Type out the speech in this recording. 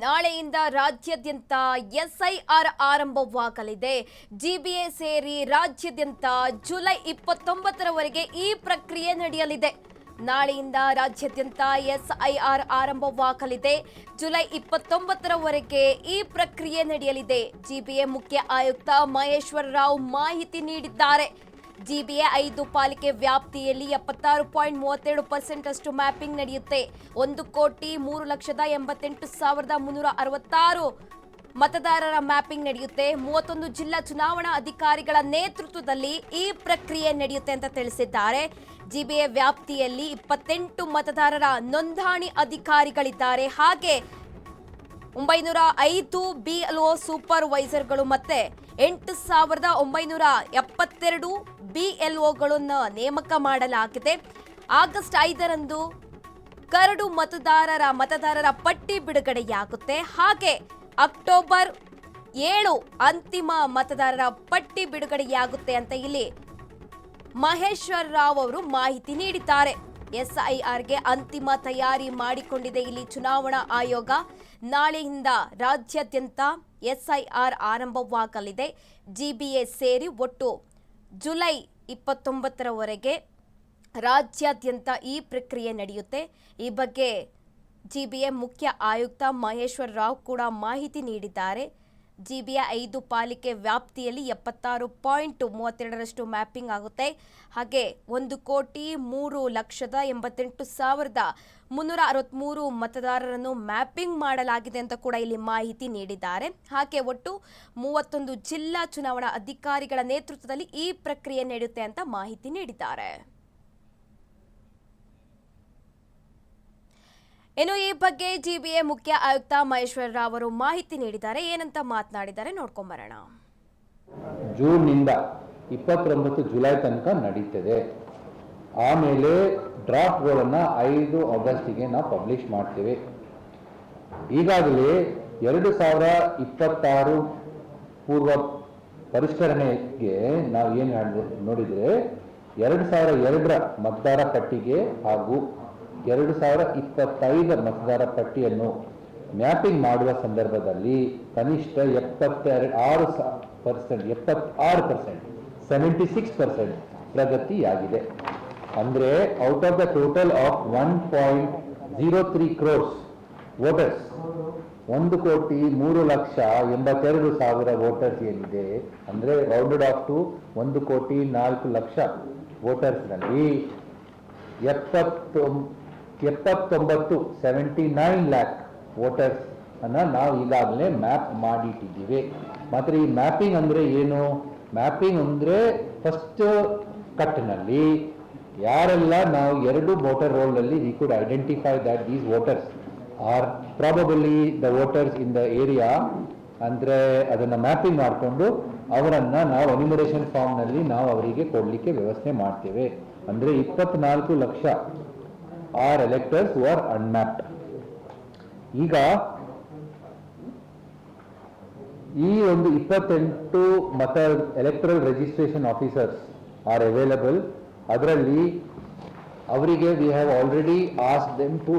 ನಾಳೆಯಿಂದ ರಾಜ್ಯಾದ್ಯಂತ ಎಸ್ಐಆರ್ ಆರಂಭವಾಗಲಿದೆ. ಜಿಬಿಎ ಸೇರಿ ರಾಜ್ಯಾದ್ಯಂತ ಜುಲೈ 29ರವರೆಗೆ ಈ ಪ್ರಕ್ರಿಯೆ ನಡೆಯಲಿದೆ. ನಾಳೆಯಿಂದ ರಾಜ್ಯಾದ್ಯಂತ ಎಸ್ಐಆರ್ ಆರಂಭವಾಗಲಿದೆ. ಜುಲೈ 29ರವರೆಗೆ ಈ ಪ್ರಕ್ರಿಯೆ ನಡೆಯಲಿದೆ. ಜಿಬಿಎ ಮುಖ್ಯ ಆಯುಕ್ತ ಮಹೇಶ್ವರ ರಾವ್ ಮಾಹಿತಿ ನೀಡಿದ್ದಾರೆ. ಜಿಬಿಎ 5 ಪಾಲಿಕೆ ವ್ಯಾಪ್ತಿಯಲ್ಲಿ 76.32% ಅಷ್ಟು ಮ್ಯಾಪಿಂಗ್ ನಡೆಯುತ್ತೆ. 1,03,88,366 ಮತದಾರರ ಮ್ಯಾಪಿಂಗ್ ನಡೆಯುತ್ತೆ. 31 ಜಿಲ್ಲಾ ಚುನಾವಣಾ ಅಧಿಕಾರಿಗಳ ನೇತೃತ್ವದಲ್ಲಿ ಈ ಪ್ರಕ್ರಿಯೆ ನಡೆಯುತ್ತೆ ಅಂತ ತಿಳಿಸಿದ್ದಾರೆ. ಜಿಬಿಎ ವ್ಯಾಪ್ತಿಯಲ್ಲಿ 28 ಮತದಾರರ ನೋಂದಣಿ ಅಧಿಕಾರಿಗಳಿದ್ದಾರೆ. ಹಾಗೆ 905 ಬಿಎಲ್ಒ ಸೂಪರ್ವೈಸರ್ಗಳು ಮತ್ತೆ 8,972 ಬಿಎಲ್ಒಗಳನ್ನು ನೇಮಕ ಮಾಡಲಾಗಿದೆ. ಆಗಸ್ಟ್ 5ರಂದು ಕರಡು ಮತದಾರರ ಪಟ್ಟಿ ಬಿಡುಗಡೆಯಾಗುತ್ತೆ. ಹಾಗೆ ಅಕ್ಟೋಬರ್ 7 ಅಂತಿಮ ಮತದಾರರ ಪಟ್ಟಿ ಬಿಡುಗಡೆಯಾಗುತ್ತೆ ಅಂತ ಇಲ್ಲಿ ಮಹೇಶ್ವರ ರಾವ್ ಅವರು ಮಾಹಿತಿ ನೀಡಿದ್ದಾರೆ. ಎಸ್ಐಆರ್ಗೆ ಅಂತಿಮ ತಯಾರಿ ಮಾಡಿಕೊಂಡಿದೆ ಇಲ್ಲಿ ಚುನಾವಣಾ ಆಯೋಗ. ನಾಳೆಯಿಂದ ರಾಜ್ಯಾದ್ಯಂತ ಎಸ್ಐಆರ್ ಆರಂಭವಾಗಲಿದೆ. ಜಿಬಿಎ ಸೇರಿ ಒಟ್ಟು ಜುಲೈ 29ರವರೆಗೆ ರಾಜ್ಯಾದ್ಯಂತ ಈ ಪ್ರಕ್ರಿಯೆ ನಡೆಯುತ್ತೆ. ಈ ಬಗ್ಗೆ ಜಿಬಿಎ ಮುಖ್ಯ ಆಯುಕ್ತ ಮಹೇಶ್ವರ ರಾವ್ ಕೂಡ ಮಾಹಿತಿ ನೀಡಿದ್ದಾರೆ. ಜಿಬಿಎ 5 ಪಾಲಿಕೆ ವ್ಯಾಪ್ತಿಯಲ್ಲಿ 76.32% ಮ್ಯಾಪಿಂಗ್ ಆಗುತ್ತೆ. ಹಾಗೆ 1,03,88,363 ಮತದಾರರನ್ನು ಮ್ಯಾಪಿಂಗ್ ಮಾಡಲಾಗಿದೆ ಅಂತ ಕೂಡ ಇಲ್ಲಿ ಮಾಹಿತಿ ನೀಡಿದ್ದಾರೆ. ಹಾಗೆ ಒಟ್ಟು 31 ಜಿಲ್ಲಾ ಚುನಾವಣಾ ಅಧಿಕಾರಿಗಳ ನೇತೃತ್ವದಲ್ಲಿ ಈ ಪ್ರಕ್ರಿಯೆ ನಡೆಯುತ್ತೆ ಅಂತ ಮಾಹಿತಿ ನೀಡಿದ್ದಾರೆ. ಇನ್ನು ಈ ಬಗ್ಗೆ ಜಿಬಿಎ ಮುಖ್ಯ ಆಯುಕ್ತ ಮಹೇಶ್ವರ ರಾವ್ ಅವರು ಮಾಹಿತಿ ನೀಡಿದ್ದಾರೆ. ಏನಂತ ಮಾತನಾಡಿದ್ದಾರೆ ನೋಡ್ಕೊಂಬರೋಣ. ಜೂನ್ನಿಂದ 29 ಜುಲೈ ತನಕ ನಡೀತದೆ. ಆಮೇಲೆ ಡ್ರಾಫ್ಟ್ಗಳನ್ನು 5 ಆಗಸ್ಟಿಗೆ ನಾವು ಪಬ್ಲಿಷ್ ಮಾಡ್ತೇವೆ. ಈಗಾಗಲೇ 2026 ಪೂರ್ವ ಪರಿಷ್ಕರಣೆಗೆ ನಾವು ಏನು ನೋಡಿದರೆ 2002ರ ಮತದಾರ ಪಟ್ಟಿಗೆ ಹಾಗೂ 2025 ಮತದಾರ ಪಟ್ಟಿಯನ್ನು ಮ್ಯಾಪಿಂಗ್ ಮಾಡುವ ಸಂದರ್ಭದಲ್ಲಿ ಕನಿಷ್ಠ 76% ಪ್ರಗತಿಯಾಗಿದೆ. ಅಂದರೆ out of the total of 1.03 crores voters, 1,03,82,000 voters ಏನಿದೆ, ಅಂದರೆ ರೌಂಡೆಡ್ ಆಫ್ ಟು 1,04,00,000 ವೋಟರ್ಸ್ನಲ್ಲಿ 79 ಲ್ಯಾಕ್ ವೋಟರ್ಸ್ ಅನ್ನ ನಾವು ಈಗಾಗಲೇ ಮ್ಯಾಪ್ ಮಾಡಿಟ್ಟಿದ್ದೀವಿ. ಮಾತ್ರ ಈ ಮ್ಯಾಪಿಂಗ್ ಅಂದರೆ ಏನು? ಮ್ಯಾಪಿಂಗ್ ಅಂದರೆ ಫಸ್ಟ್ ಕಟ್ನಲ್ಲಿ ಯಾರೆಲ್ಲ ನಾವು 2 ವೋಟರ್ ರೋಲ್ನಲ್ಲಿ we could identify that these voters are probably the voters in the area, ಅಂದರೆ ಅದನ್ನು ಮ್ಯಾಪಿಂಗ್ ಮಾಡಿಕೊಂಡು ಅವರನ್ನು ನಾವು ಎನ್ಯುಮರೇಷನ್ ಫಾರ್ಮ್ನಲ್ಲಿ ನಾವು ಅವರಿಗೆ ಕೊಡಲಿಕ್ಕೆ ವ್ಯವಸ್ಥೆ ಮಾಡ್ತೇವೆ. ಅಂದರೆ 24 lakh are electors who are unmapped. ಈಗ ಈ ಒಂದು 28 electoral registration officers are available. ಅದರಲ್ಲಿ ಅವರಿಗೆ we have already asked them to